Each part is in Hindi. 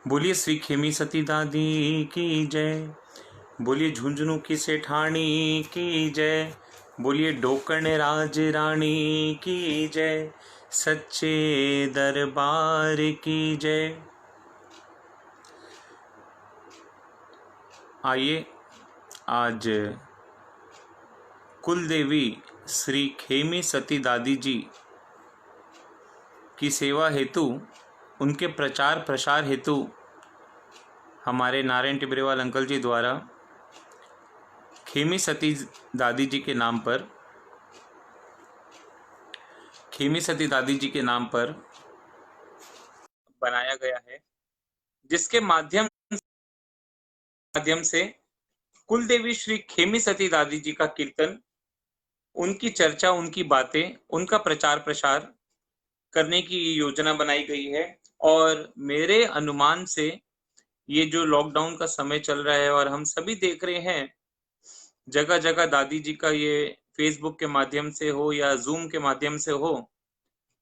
बोलिए श्री खेमी सती दादी की जय। बोलिए झुंझुनू की सेठानी की जय। बोलिए डोकन राज रानी की जय। सच्चे दरबार की जय। आइए आज कुल देवी श्री खेमी सती दादी जी की सेवा हेतु, उनके प्रचार प्रसार हेतु हमारे नारायण टिबरेवाल अंकल जी द्वारा खेमी सती दादी जी के नाम पर बनाया गया है, जिसके माध्यम से कुल देवी श्री खेमी सती दादी जी का कीर्तन, उनकी चर्चा, उनकी बातें, उनका प्रचार प्रसार करने की योजना बनाई गई है। और मेरे अनुमान से ये जो लॉकडाउन का समय चल रहा है और हम सभी देख रहे हैं जगह जगह दादी जी का ये फेसबुक के माध्यम से हो या जूम के माध्यम से हो,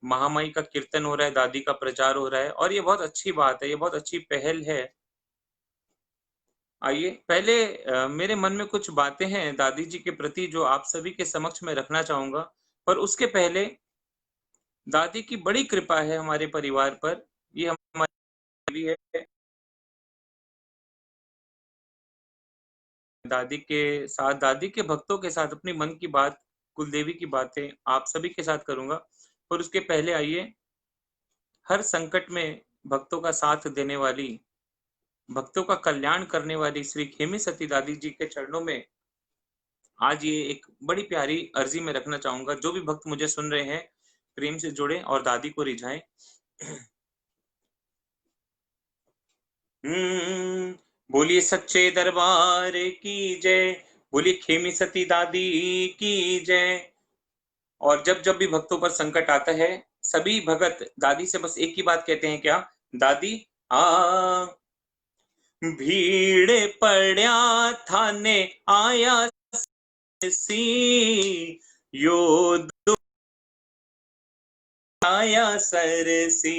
महामाई का कीर्तन हो रहा है, दादी का प्रचार हो रहा है और ये बहुत अच्छी बात है, ये बहुत अच्छी पहल है। आइए पहले मेरे मन में कुछ बातें हैं दादी जी के प्रति जो आप सभी के समक्ष में रखना चाहूंगा, पर उसके पहले दादी की बड़ी कृपा है हमारे परिवार पर। ये हमारी है, दादी के साथ, दादी के भक्तों के साथ अपनी मन की बात, कुलदेवी की बातें आप सभी के साथ करूंगा। पर उसके पहले आइए हर संकट में भक्तों का साथ देने वाली, भक्तों का कल्याण करने वाली श्री खेमी सती दादी जी के चरणों में आज ये एक बड़ी प्यारी अर्जी में रखना चाहूंगा। जो भी भक्त मुझे सुन रहे हैं प्रेम से जुड़े और दादी को रिझाएं। बोलिए सच्चे दरबार की जय। बोलिए खेमी सती दादी की जय। और जब जब भी भक्तों पर संकट आता है, सभी भगत दादी से बस एक ही बात कहते हैं, क्या? दादी आ भीड़ पड़या थाने आया सी, यो आया सरसी।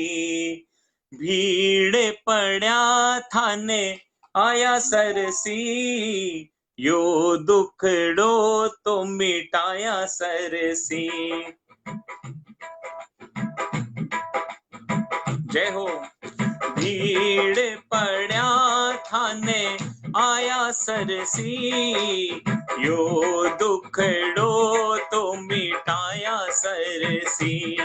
भीड़ पड़या थाने आया सरसी, यो दुखड़ो तो मिटाया सरसी। जय हो। भीड़ पड़या थाने आया सरसी, यो दुखड़ो तो मिटाया सरसी।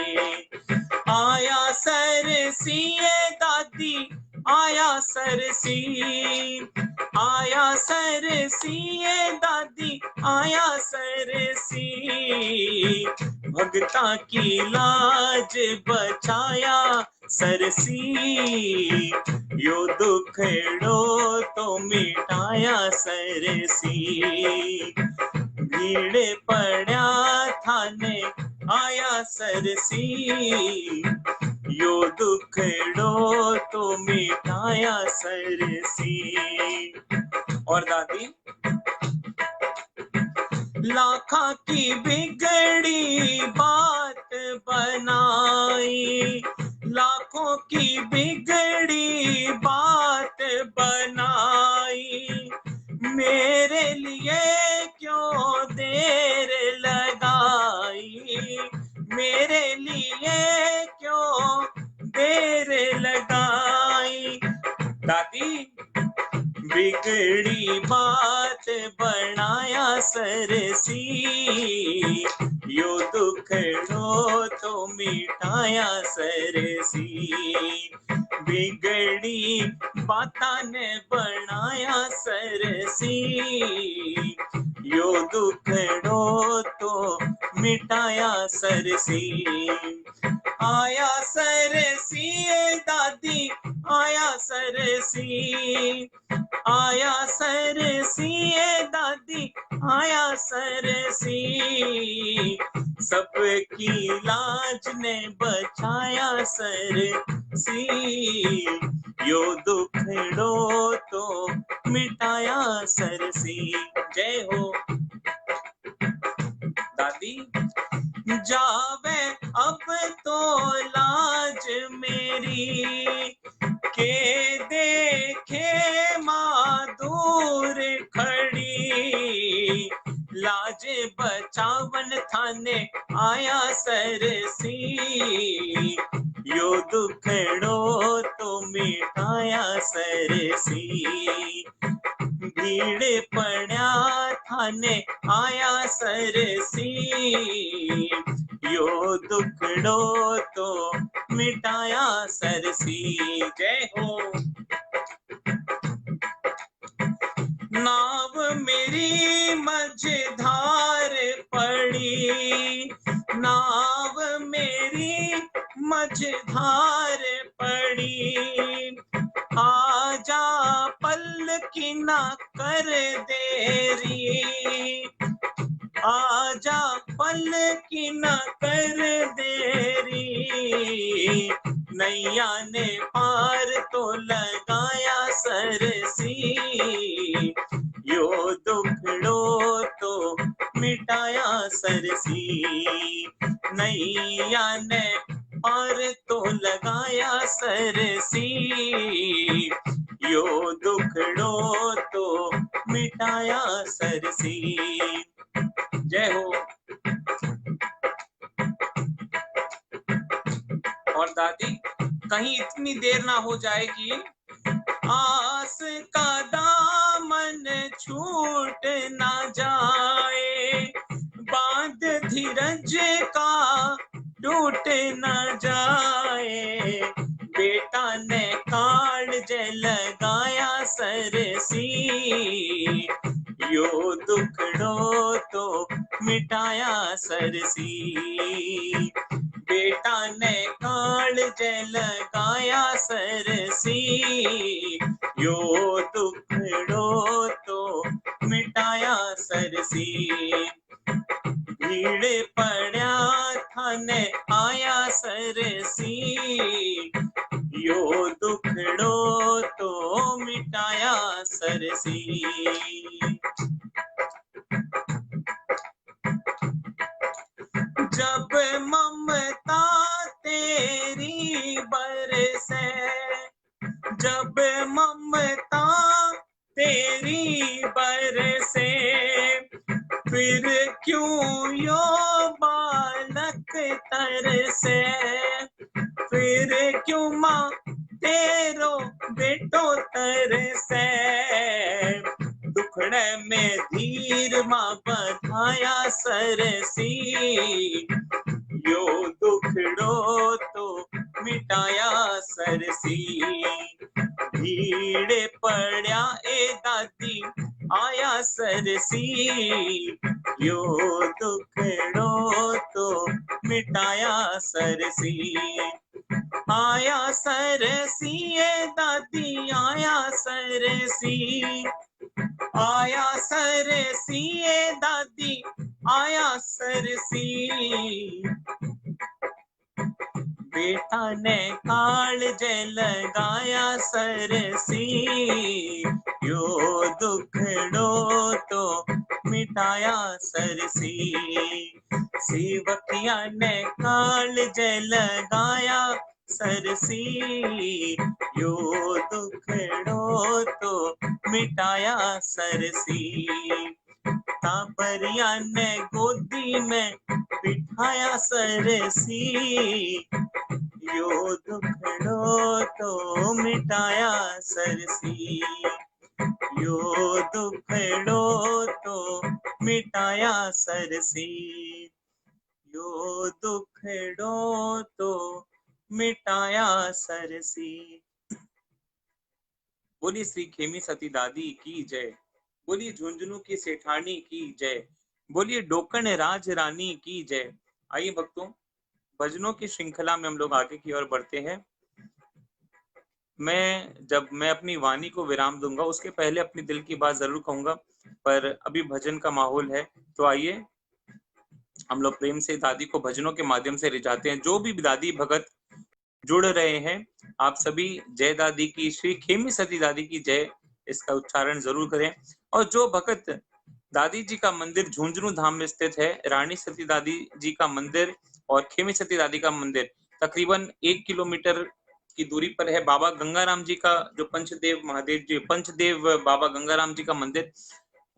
आया सरसी ये दादी आया सरसी, आया सरसी ये दादी आया सरसी। भगता की लाज बचाया सरसी, यो दुखड़ो तो मिटाया सरसी। भीड़ पड़या थाने आया सरसी, यो दुखड़ो तो मिटाया सरसी। और दादी लाखा की बिगड़ी बात बनाई, लाखों की बिगड़ी बात बनाई। मेरे लिए क्यों देर लगाई, मेरे लिए क्यों देर लगाई। दादी बिगड़ी बात बनाया सरसी, यो दुखड़ो तो मिटाया सरसी। बिगड़ी बाता ने बनाया सरसी, यो दुखड़ो तो मिटाया सरसी। आया सरसी दादी आया सरसी, आया सरसी ए दादी आया सरसी, सबकी लाज ने बचाया सरसी, यो दुखड़ो तो मिटाया सरसी। जय हो दादी। जावे अब तो लाज मेरी, के देखे माँ दूर खड़ी, लाज बचावन थाने आया सरसी, यो दुखड़ो तो मिटाया सरसी, भीड़ पड़ा थाने आया सरसी, यो दुखड़ो तो मिटाया सरसी। जय हो। नाव मेरी मझधार पड़ी, नाव मेरी मझधार पड़ी, आजा पलकी ना कर देरी, आजा पलकी ना कर देरी, नैया ने पार तो लगाया सरसी, यो दुखड़ो तो मिटाया सरसी, नैया ने पार तो लगाया सरसी, यो दुखड़ो तो मिटाया सरसी। जय हो। और दादी, कहीं इतनी देर ना हो जाए कि आस का दामन छूट ना जाए, बांध धीरज का टूट ना जाए, बेटा ने काज लगाया सरसी, यो दुखड़ो तो मिटाया सरसी, बेटा ने काज लगाया सरसी, यो दुखड़ो तो मिटाया सरसी, भीड़ पड़ा थाने आया सरसी, यो दुखड़ो तो मिटाया सरसी। जब ममता तेरी बरसे, जब ममता तेरी बरसे, फिर क्यों यो बालक तरसे, फिर क्यों माँ तेरो बेटो तरसे, दुखड़े में धीर माँ बधाया सरसी, यो दुखड़ो तो मिटाया सरसी, भीड़ पड़ा ए दादी आया सरसी, यो दुखड़ो तो मिटाया सरसी, आया सरसी ए दादी आया सरसी, आया सरसी ए दादी आया सरसी, बेटा ने काज लगाया सरसी, यो दुखड़ो तो मिटाया सरसी, सेवकिया ने काज लगाया सरसी, यो दुखड़ो तो मिटाया सरसी, तापरिया ने गोदी में बिठाया सरसी, यो दुखड़ो तो मिटाया सरसी, यो दुखड़ो तो मिटाया सरसी, यो दुखड़ो तो मिटाया सरसी। बोली श्री खेमी सती दादी की जय, बोली झुंझुनू की सेठानी की जय, बोलिए डोकन राज रानी की जय। आइए भक्तों, भजनों की श्रृंखला में हम लोग आगे की ओर बढ़ते हैं। जब मैं अपनी वाणी को विराम दूंगा उसके पहले अपनी दिल की बात जरूर कहूंगा, पर अभी भजन का माहौल है, तो आइए हम लोग प्रेम से दादी को भजनों के माध्यम से रिझाते हैं। जो भी दादी भगत जुड़ रहे हैं, आप सभी जय दादी की, श्री खेमी सती दादी की जय, इसका उच्चारण जरूर करें। और जो भगत दादी जी का मंदिर झुंझुनू धाम में स्थित है, रानी सती दादी जी का मंदिर और खेमी सती दादी का मंदिर तकरीबन 1 किलोमीटर की दूरी पर है। बाबा गंगाराम जी का जो पंचदेव बाबा गंगाराम जी का मंदिर,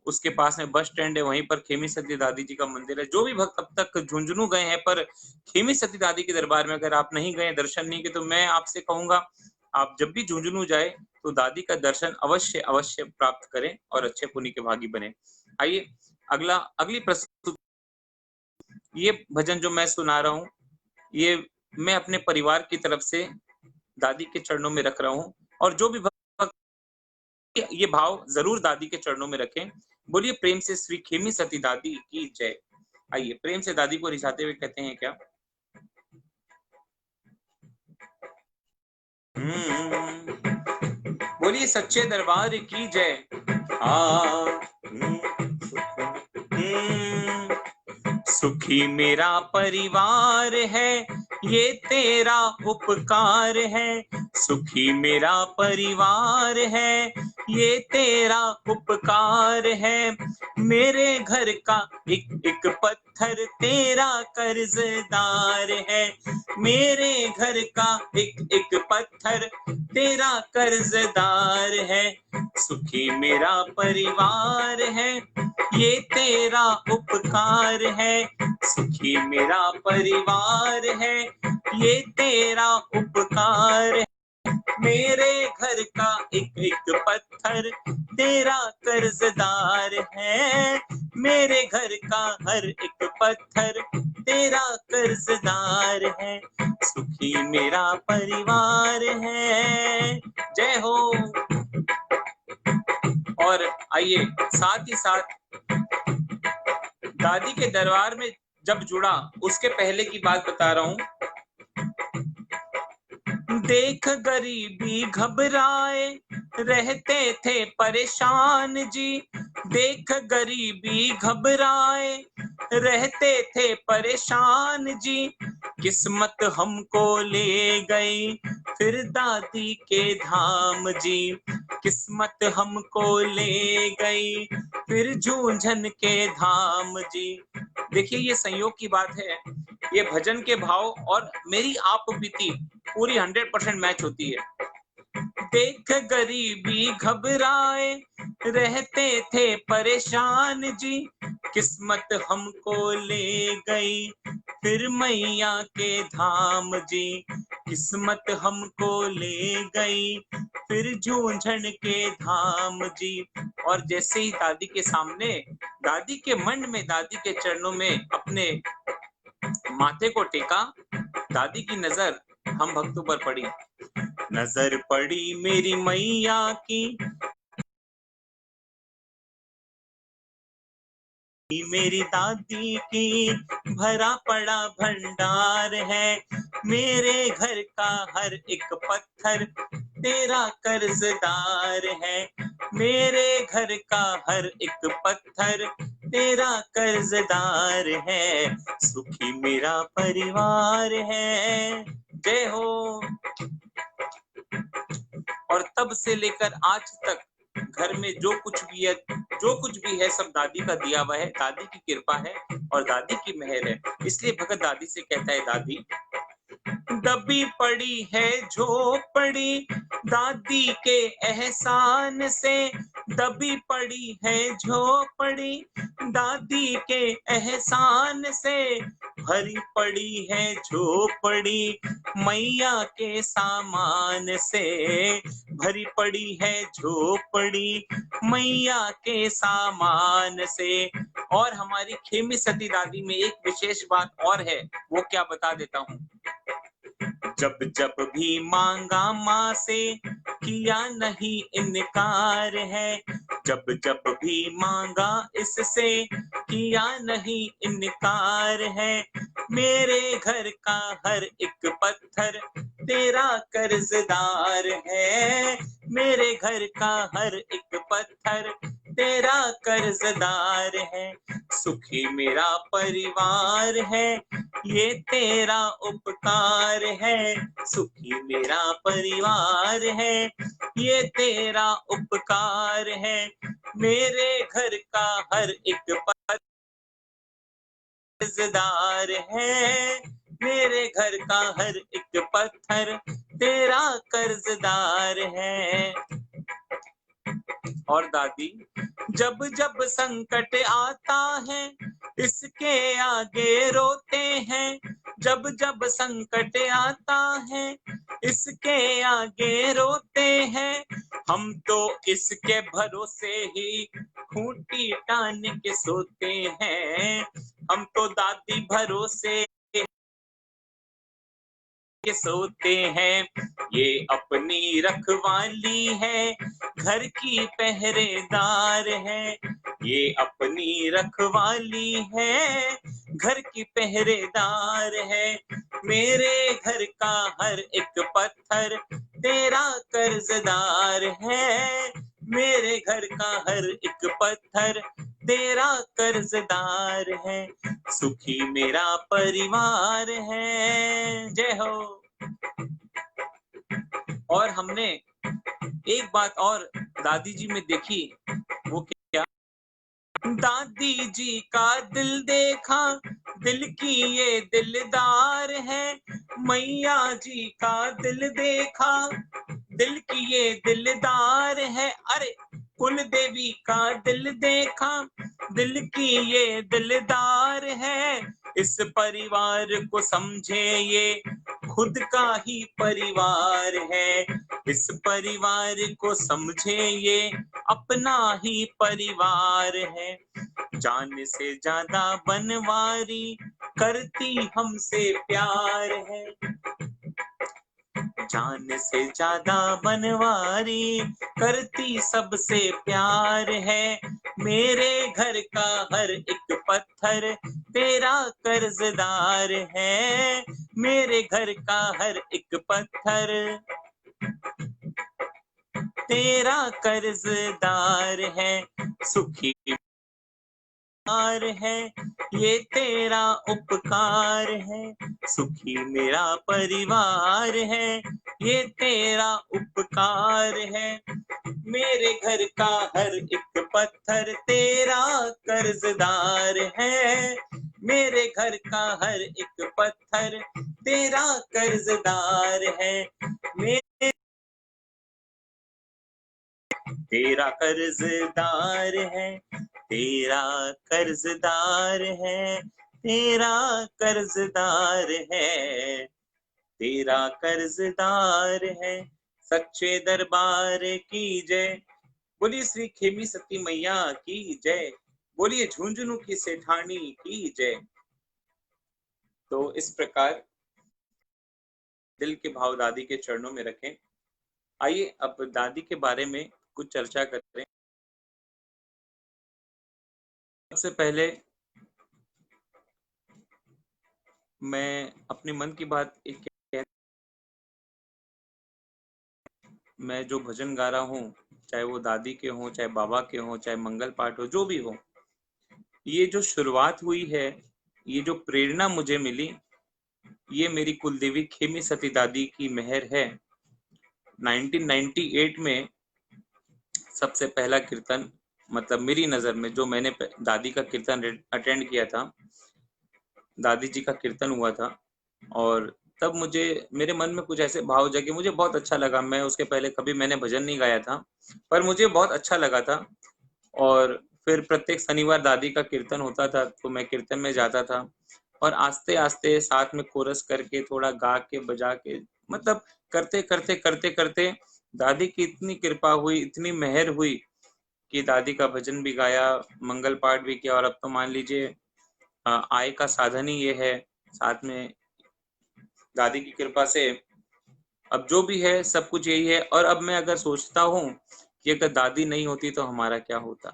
उसके पास में बस स्टैंड है, वहीं पर खेमी सती दादी जी का मंदिर है। जो भी भक्त अब तक झुंझुनू गए हैं पर खेमी सती दादी के दरबार में अगर आप नहीं गए, दर्शन नहीं किए, तो मैं आपसे कहूंगा आप जब भी झुंझुनू जाए तो दादी का दर्शन अवश्य अवश्य प्राप्त करें और अच्छे पुण्य के भागी बने। आइए अगली प्रस्तुति, ये भजन जो मैं सुना रहा हूँ, ये मैं अपने परिवार की तरफ से दादी के चरणों में रख रहा हूँ, और जो भी भक्त ये भाव जरूर दादी के चरणों में रखें। बोलिए प्रेम से श्री खेमी सती दादी की जय। आइए प्रेम से दादी को रिझाते हुए कहते हैं क्या, बोलिए सच्चे दरबार की जय। सुखी मेरा परिवार है, ये तेरा उपकार है। सुखी मेरा परिवार है, ये तेरा उपकार है। मेरे घर का एक एक पत्थर तेरा कर्जदार है। मेरे घर का एक एक पत्थर तेरा कर्जदार है। सुखी मेरा परिवार है, ये तेरा उपकार है। सुखी मेरा परिवार है, ये तेरा उपकार है। मेरे घर का एक एक पत्थर तेरा कर्जदार है। मेरे घर का हर एक पत्थर तेरा कर्जदार है। सुखी मेरा परिवार है। जय हो। और आइए साथ ही साथ दादी के दरबार में जब जुड़ा उसके पहले की बात बता रहा हूं। देख गरीबी घबराए रहते थे परेशान जी। देख गरीबी घबराए रहते थे परेशान जी। किस्मत हमको ले गई फिर दादी के धाम जी। किस्मत हमको ले गई फिर झूंझन के धाम जी। देखिए ये संयोग की बात है, ये भजन के भाव और मेरी आप बीती पूरी 100% मैच होती है। देख गरीबी घबराए रहते थे परेशान जी। किस्मत हमको ले गई फिर मैया के धाम जी। किस्मत हमको ले गई फिर झूंझन के धाम जी। और जैसे ही दादी के सामने, दादी के मन में, दादी के चरणों में अपने माथे को टेका, दादी की नजर हम भक्तों पर पड़ी। नजर पड़ी मेरी मैया की, मेरी दादी की, भरा पड़ा भंडार है। मेरे घर का हर एक पत्थर तेरा कर्जदार है। मेरे घर का हर एक पत्थर तेरा कर्जदार है। सुखी मेरा परिवार है। जय हो। और तब से लेकर आज तक घर में जो कुछ भी है सब दादी का दिया हुआ है, दादी की कृपा है और दादी की मेहर है। इसलिए भगत दादी से कहता है, दादी दबी पड़ी है झोपड़ी दादी के एहसान से। दबी पड़ी है झोपड़ी दादी के एहसान से। भरी पड़ी है झोपड़ी मैया के सामान से। भरी पड़ी है झोपड़ी मैया के सामान से। और हमारी खेमी सती दादी में एक विशेष बात और है, वो क्या बता देता हूँ। जब जब भी मांगा माँ से किया नहीं इनकार है। जब जब भी मांगा इससे किया नहीं इनकार है। मेरे घर का हर एक पत्थर तेरा कर्जदार है। मेरे घर का हर एक पत्थर तेरा कर्जदार है। सुखी मेरा परिवार है, ये तेरा उपकार है। सुखी मेरा परिवार है, ये तेरा उपकार है। मेरे घर का हर एक कर्जदार है। मेरे घर का हर एक पत्थर तेरा कर्जदार है। और दादी, जब जब संकट आता है इसके आगे रोते हैं। जब जब संकट आता है इसके आगे रोते हैं। हम तो इसके भरोसे ही खूंटी टान के सोते हैं। हम तो दादी भरोसे के सोते हैं। ये अपनी रखवाली है, घर की पहरेदार है। ये अपनी रखवाली है, घर की पहरेदार है। मेरे घर का हर एक पत्थर तेरा कर्जदार है। मेरे घर का हर एक पत्थर तेरा कर्जदार है। सुखी मेरा परिवार है। जय हो। और हमने एक बात और दादी जी में देखी, वो क्या? दादी जी का दिल देखा, दिल की ये दिलदार है। मैया जी का दिल देखा, दिल की ये दिलदार है। अरे कुल देवी का दिल देखा, दिल की ये दिलदार है। इस परिवार को समझे ये खुद का ही परिवार है। इस परिवार को समझे ये अपना ही परिवार है। जान से ज्यादा बनवारी करती हमसे प्यार है। जान से ज्यादा बनवारी करती सबसे प्यार है। मेरे घर का हर एक पत्थर तेरा कर्जदार है। मेरे घर का हर एक पत्थर तेरा कर्जदार है। सुखी है, ये तेरा उपकार है। सुखी मेरा परिवार है, ये तेरा उपकार है। मेरे घर का हर एक पत्थर तेरा कर्जदार है। मेरे घर का हर एक पत्थर तेरा कर्जदार है। मेरे तेरा कर्जदार है, तेरा कर्जदार है, तेरा कर्जदार है, तेरा कर्जदार है। सच्चे दरबार की जय। बोलिए श्री खेमी सती मैया की जय। बोलिए झुंझुनू की सेठानी की जय। तो इस प्रकार दिल के भाव दादी के चरणों में रखें। आइए अब दादी के बारे में कुछ चर्चा करते हैं। सबसे पहले मैं अपने मन की बात मैं जो भजन गा रहा हूँ, चाहे वो दादी के हों, चाहे बाबा के हों, चाहे मंगल पाठ हो, जो भी हो, ये जो शुरुआत हुई है, ये जो प्रेरणा मुझे मिली, ये मेरी कुलदेवी खेमी सती दादी की मेहर है। 1998 में सबसे पहला कीर्तन, मतलब मेरी नजर में जो मैंने दादी का कीर्तन अटेंड किया था, दादी जी का कीर्तन हुआ था, और तब मुझे मेरे मन में कुछ ऐसे भाव जगे, मुझे बहुत अच्छा लगा। मैं उसके पहले कभी मैंने भजन नहीं गाया था, पर मुझे बहुत अच्छा लगा था। और फिर प्रत्येक शनिवार दादी का कीर्तन होता था, तो मैं कीर्तन में जाता था, और आस्ते आस्ते साथ में कोरस करके, थोड़ा गा के बजा के, मतलब करते करते करते करते दादी की इतनी कृपा हुई, इतनी मेहर हुई कि दादी का भजन भी गाया, मंगल पाठ भी किया, और अब तो मान लीजिए आय का साधन ही ये है। साथ में दादी की कृपा से अब जो भी है सब कुछ यही है। और अब मैं अगर सोचता हूँ कि अगर दादी नहीं होती तो हमारा क्या होता।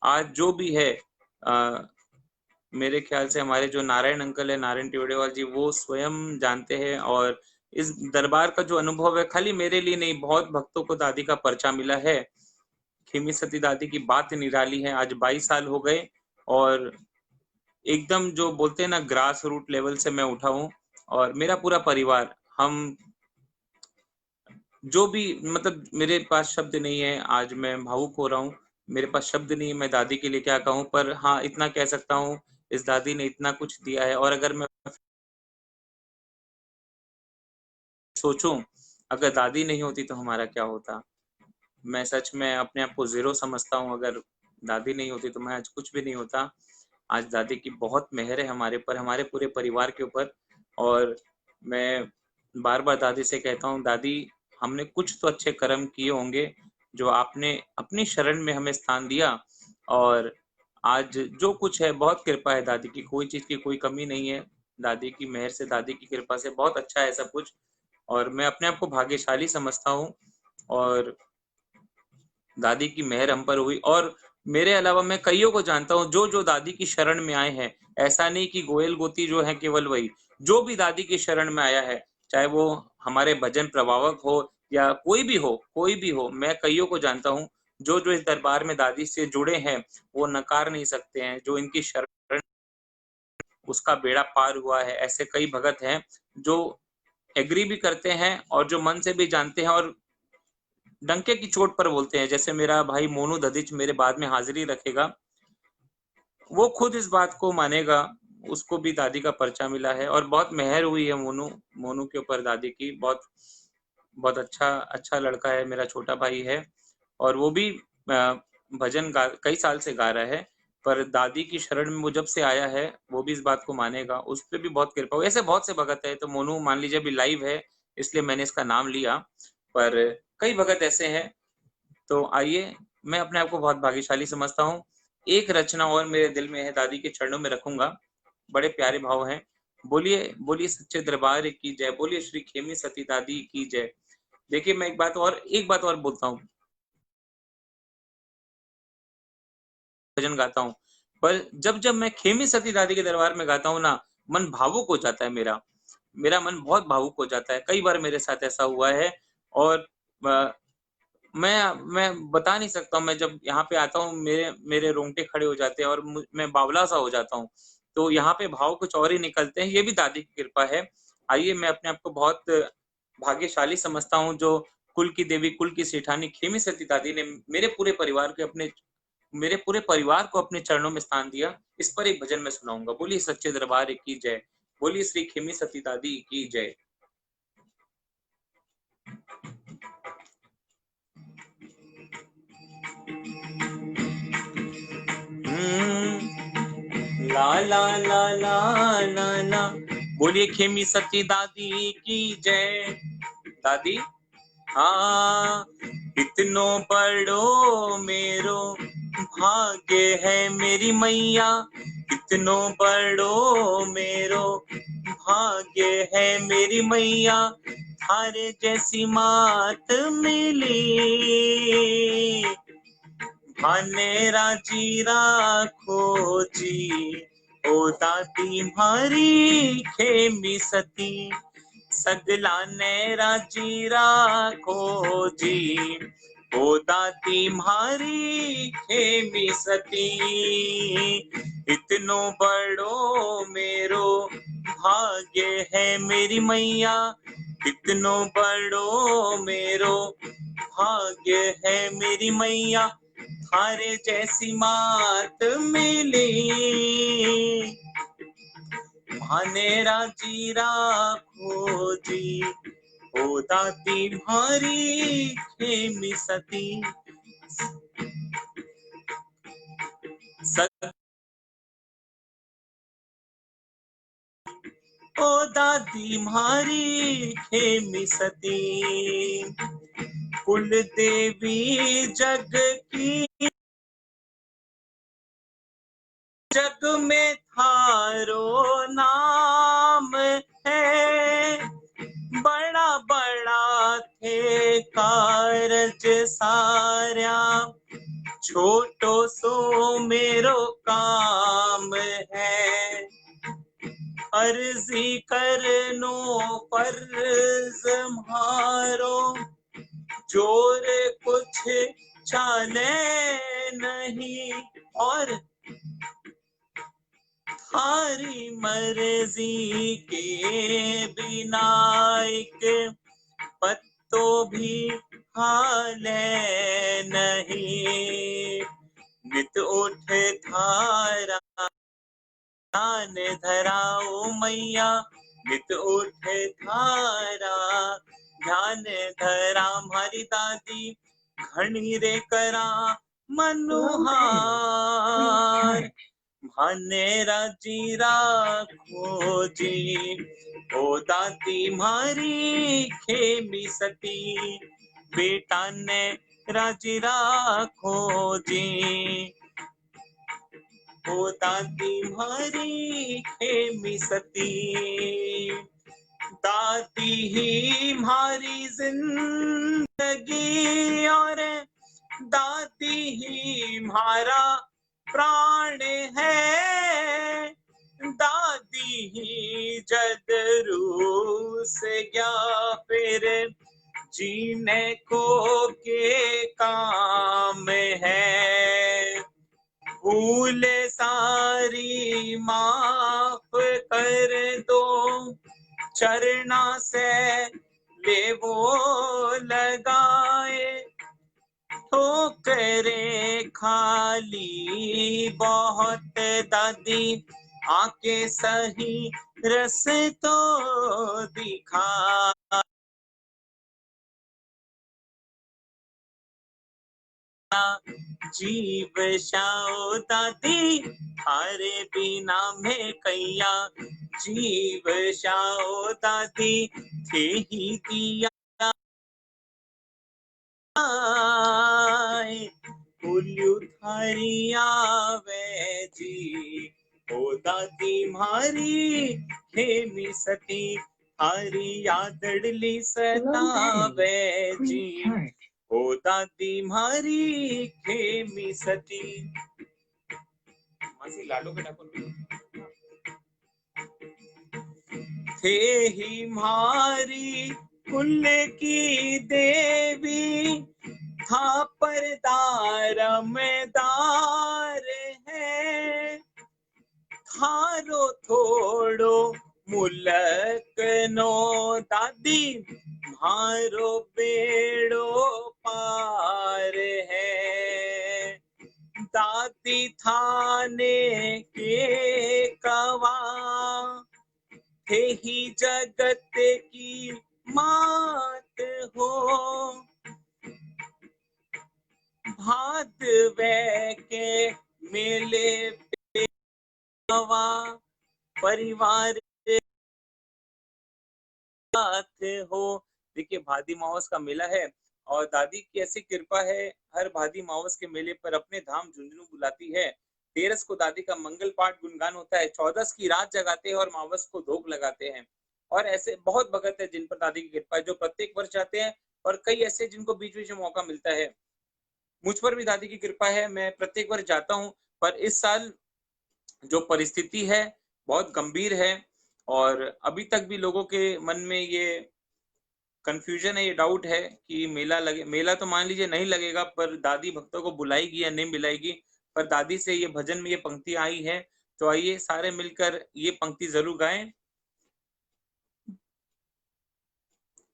आज जो भी है, मेरे ख्याल से हमारे जो नारायण अंकल है, नारायण टिवड़ेवाल जी, वो स्वयं जानते हैं। और इस दरबार का जो अनुभव है, खाली मेरे लिए नहीं, बहुत भक्तों को दादी का पर्चा मिला है। खेमी सती दादी की बात निराली है। आज 22 साल हो गए और एकदम जो बोलते हैं ना, ग्रास रूट लेवल से मैं उठा हूँ। और मेरा पूरा परिवार, हम जो भी, मतलब मेरे पास शब्द नहीं है, आज मैं भावुक हो रहा हूँ। मेरे पास शब्द नहीं है, मैं दादी के लिए क्या कहूँ, पर हाँ इतना कह सकता हूँ, इस दादी ने इतना कुछ दिया है। और अगर मैं सोचूं, अगर दादी नहीं होती तो हमारा क्या होता। मैं सच में अपने आप को जीरो समझता हूँ। अगर दादी नहीं होती तो मैं आज कुछ भी नहीं होता। आज दादी की बहुत मेहर है हमारे पर, हमारे पूरे परिवार के ऊपर। और मैं बार बार दादी से कहता हूँ, दादी हमने कुछ तो अच्छे कर्म किए होंगे जो आपने अपनी शरण में हमें स्थान दिया। और आज जो कुछ है, बहुत कृपा है दादी की, कोई चीज की कोई कमी नहीं है। दादी की मेहर से, दादी की कृपा से बहुत अच्छा है सब कुछ। और मैं अपने आप को भाग्यशाली समझता हूँ। और दादी की मेहर हम पर हुई। और मेरे अलावा मैं कईयों को जानता हूँ जो जो दादी की शरण में आए हैं। ऐसा नहीं कि गोयल गोती जो है केवल वही, जो भी दादी की शरण में आया है, चाहे वो हमारे भजन प्रभावक हो या कोई भी हो, कोई भी हो, मैं कईयों को जानता हूँ जो जो इस दरबार में दादी से जुड़े हैं, वो नकार नहीं सकते हैं। जो इनकी शरण, उसका बेड़ा पार हुआ है। ऐसे कई भगत हैं जो एग्री भी करते हैं और जो मन से भी जानते हैं और डंके की चोट पर बोलते हैं। जैसे मेरा भाई मोनू दधिच मेरे बाद में हाजिरी रखेगा, वो खुद इस बात को मानेगा। उसको भी दादी का पर्चा मिला है और बहुत मेहर हुई है मोनू मोनू के ऊपर दादी की। बहुत बहुत अच्छा अच्छा लड़का है, मेरा छोटा भाई है। और वो भी भजन कई साल से गा रहा है। पर दादी की शरण में वो जब से आया है, वो भी इस बात को मानेगा। उस पर भी बहुत कृपा हुई। ऐसे बहुत से भगत है। तो मोनू मान लीजिए अभी लाइव है, इसलिए मैंने इसका नाम लिया। पर कई भगत ऐसे हैं। तो आइए, मैं अपने आप को बहुत भाग्यशाली समझता हूँ। एक रचना और मेरे दिल में है, दादी के चरणों में रखूंगा। बड़े प्यारे भाव हैं। बोलिए बोलिए सच्चे दरबार की जय, बोलिए श्री खेमी सती दादी की जय। देखिए, मैं एक बात और बोलता हूँ, भजन गाता हूँ, पर जब जब मैं खेमी सती दादी के दरबार में गाता हूँ ना, मन भावुक हो जाता है। मेरा मेरा मन बहुत भावुक हो जाता है। कई बार मेरे साथ ऐसा हुआ है। और मैं बता नहीं सकता हूँ। मैं जब यहाँ पे आता हूँ, मेरे मेरे रोंगटे खड़े हो जाते हैं और मैं बावला सा हो जाता हूँ। तो यहाँ पे भाव कुछ और ही निकलते हैं। ये भी दादी की कृपा है। आइए, मैं अपने आप को बहुत भाग्यशाली समझता हूँ जो कुल की देवी, कुल की सेठानी खेमी सती दादी ने मेरे पूरे परिवार को अपने चरणों में स्थान दिया। इस पर एक भजन मैं सुनाऊंगा। बोलिए सच्चे दरबार की जय, बोलिए श्री खेमी सती दादी की जय। ला ला ला ला ला ला, बोलिए खेमी सती दादी की जय। दादी, हाँ, इतनो बड़ो मेरो भाग्य है मेरी मैया, इतनो बड़ो मेरो भाग्य है मेरी मैया, थारे जैसी मात मिली, भाने राजी राखो जी, ओ दादी मारी खेमी सती, सगला ने राजी राखो जी, ओ दादी मारी खेमी सती, इतनो बड़ो मेरो भाग्य है मेरी मैया, इतनो बड़ो मेरो भाग्य है मेरी मैया, थारे जैसी मात मिली, भाने राजी राखो जी, ओ दादी मारी खेमी सती, ओ दादी मारी खेमी सती, कुल देवी जग की, जग में थारो नाम है, बड़ा बड़ा थे कारज सारा, छोटो सो मेरो काम है, अर्जी करनो फर्ज मारो, जोर कुछ चाले नहीं, और थारी मर्जी के बिना एक पत्तो भी हाले नहीं। नित उठ थारा ध्यान धराओ मैया, नित उठ थारा ध्यान धरा। हमारी दादी घणी रे करा मनुहार, भाने राजी राखो जी। ओ दादी मारी खेमी सती, बेटा ने राजी राखो जी। ओ दादी मारी खेमी सती, दादी ही हमारी जिंदगी और दादी ही हमारा प्राण है। दादी ही जद रूस गया फिर जीने को के काम है। भूल सारी माफ कर दो, चरना से ले वो लगाए। ठोकरे खाली बहुत दादी, आके सही रस तो दिखा। जीव शाओ दादी थारे बिना में कैया, जीव शाओ दादी थे ही दिया। फूलू थारी आवे जी, ओ दादी मारी खेमी सती, थारी यादड़ली सतावे जी। ओ दादी मारी खेमी सती। मासी लाडो के ठाकुर थे ही मारी कुल की देवी, था परदार मैदार है। थारो थोड़ो मुलक नो दादी, मारो बेड़ो पार है। दादी थाने के कवा, थे ही जगत की मात हो। भादवे के मेले पे परिवार साथ हो। देखिए भादी मावस का मेला है और दादी की ऐसी कृपा है, हर भादी मावस के मेले पर अपने धाम झुंझुनू बुलाती है। 13 को दादी का मंगल पाठ गुणगान होता है, 14 की रात जगाते हैं और मावस को धूप लगाते हैं। और ऐसे बहुत भगत है जिन पर दादी की कृपा है, जो प्रत्येक वर्ष जाते हैं, और कई ऐसे जिनको बीच बीच में मौका मिलता है। मुझ पर भी दादी की कृपा है, मैं प्रत्येक वर्ष जाता हूँ। पर इस साल जो परिस्थिति है बहुत गंभीर है, और अभी तक भी लोगों के मन में ये कंफ्यूजन है, ये डाउट है कि मेला तो मान लीजिए नहीं लगेगा, पर दादी भक्तों को बुलाएगी या नहीं बुलाएगी। पर दादी से ये भजन में ये पंक्ति आई है, तो आइए सारे मिलकर ये पंक्ति जरूर गाएं।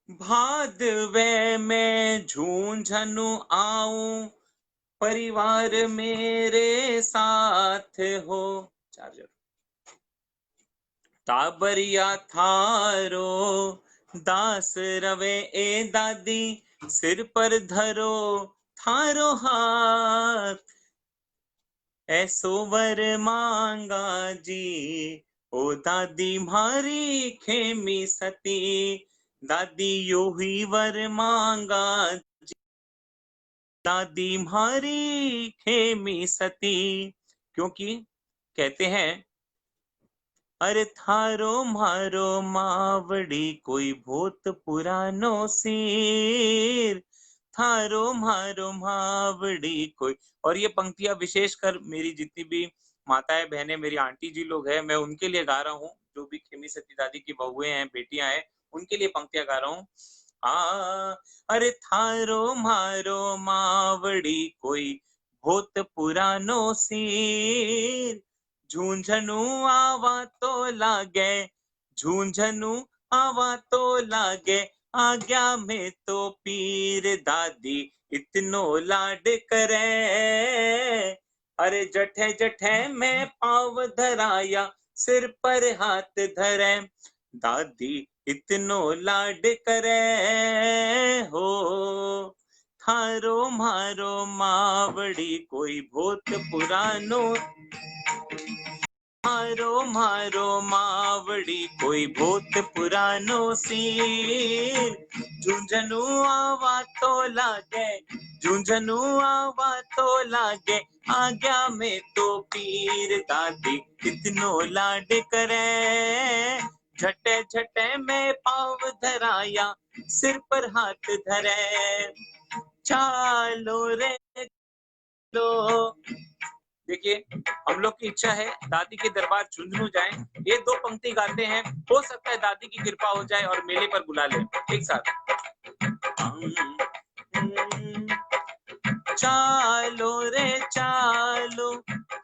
भादवे में झूंझनु आऊं, परिवार मेरे साथ हो। चार्जर टाबरिया थारो दास रवे ए दादी, सिर पर धरो थारो हाथ। ऐसो वर मांगा जी, ओ दादी मारी खेमी सती, दादी यो ही वर मांगा जी, दादी मारी खेमी सती। क्योंकि कहते हैं, अरे थारो मारो मावड़ी कोई बहुत पुरानो सिर, थारो मारो मावड़ी कोई। और ये पंक्तियां विशेषकर मेरी जितनी भी माताएं बहनें, मेरी आंटी जी लोग हैं, मैं उनके लिए गा रहा हूँ। जो भी खेमी सती दादी की बहुएं हैं, बेटियां हैं, उनके लिए पंक्तियां गा रहा हूँ। अरे थारो मारो मावड़ी कोई बहुत पुरानो सीर, झूंझनू आवा तो लागे, झूंझनू आवा तो लागे, आज्ञा में तो पीर दादी इतनो लाड करे। अरे जठे जठे में पाव धराया, सिर पर हाथ धरे, दादी इतनो लाड करे हो। थारो मारो मावड़ी कोई बहुत पुरानो, मारो मारो मावड़ी कोई बहुत पुरानो सीर, झुंझनू आवा तो लागे, झुंझनू आवा तो लागे, आज्ञा में तो पीर दादी इतनो लाड करे। झटे झटे में पाव धराया, सिर पर हाथ धरे, चालो रे लो। देखिए, हम लोग की इच्छा है दादी के दरबार झुंझुनू जाएं। ये 2 पंक्ति गाते हैं, हो सकता है दादी की कृपा हो जाए और मेले पर बुला ले एक साथ। चालो रे चालो,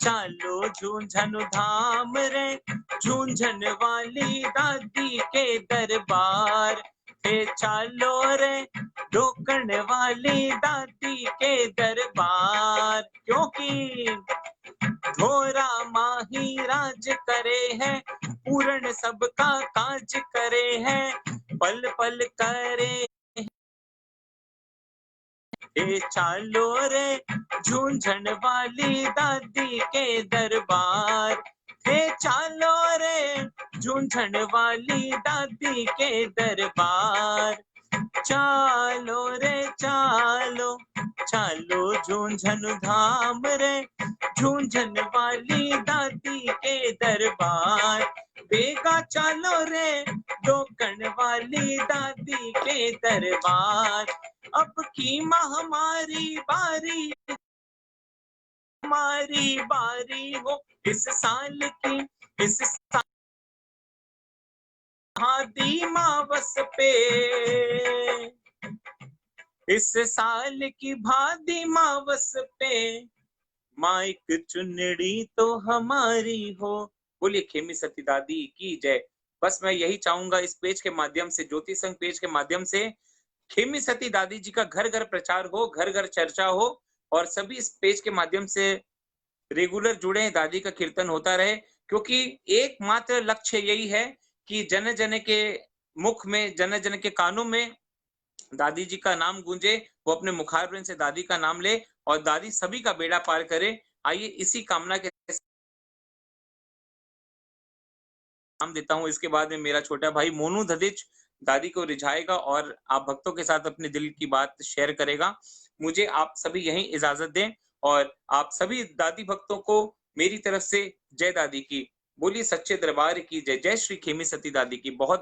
चालो झुंझुनू धाम रे, झुंझुन वाली दादी के दरबार। हे चालो रे रोकण वाली दादी के दरबार, क्योंकि घोरा माही राज करे है, पूर्ण सबका काज करे है, पल पल करे। हे चालो रे झूंझन वाली दादी के दरबार, हे चालो रे झूंझन वाली दादी के दरबार। चालो रे चालो, चालो झुंझुनू धाम रे, झुंझुन वाली दादी के दरबार। बेगा चालो रे रोकण वाली दादी के दरबार। अब की महामारी बारी, हमारी बारी हो इस साल की, इस भादी मावस पे, इस साल की भादी मावस पे, माइक चुनड़ी तो हमारी हो। बोलिए खेमी सती दादी की जय। बस मैं यही चाहूंगा इस पेज के माध्यम से, ज्योति संघ पेज के माध्यम से, खेमी सती दादी जी का घर घर प्रचार हो, घर घर चर्चा हो, और सभी इस पेज के माध्यम से रेगुलर जुड़े, दादी का कीर्तन होता रहे, क्योंकि एकमात्र लक्ष्य यही है कि जन जन के मुख में, जन जन के कानों में दादी जी का नाम गूंजे, वो अपने मुखारबिंद से दादी का नाम ले और दादी सभी का बेड़ा पार करे। आइए इसी कामना के नाम देता हूं। इसके बाद में मेरा छोटा भाई मोनू दधिच दादी को रिझाएगा और आप भक्तों के साथ अपने दिल की बात शेयर करेगा। मुझे आप सभी यहीं इजाजत दें और आप सभी दादी भक्तों को मेरी तरफ से जय दादी की। बोलिए सच्चे दरबार की जय। जय श्री खेमी सती दादी की। बहुत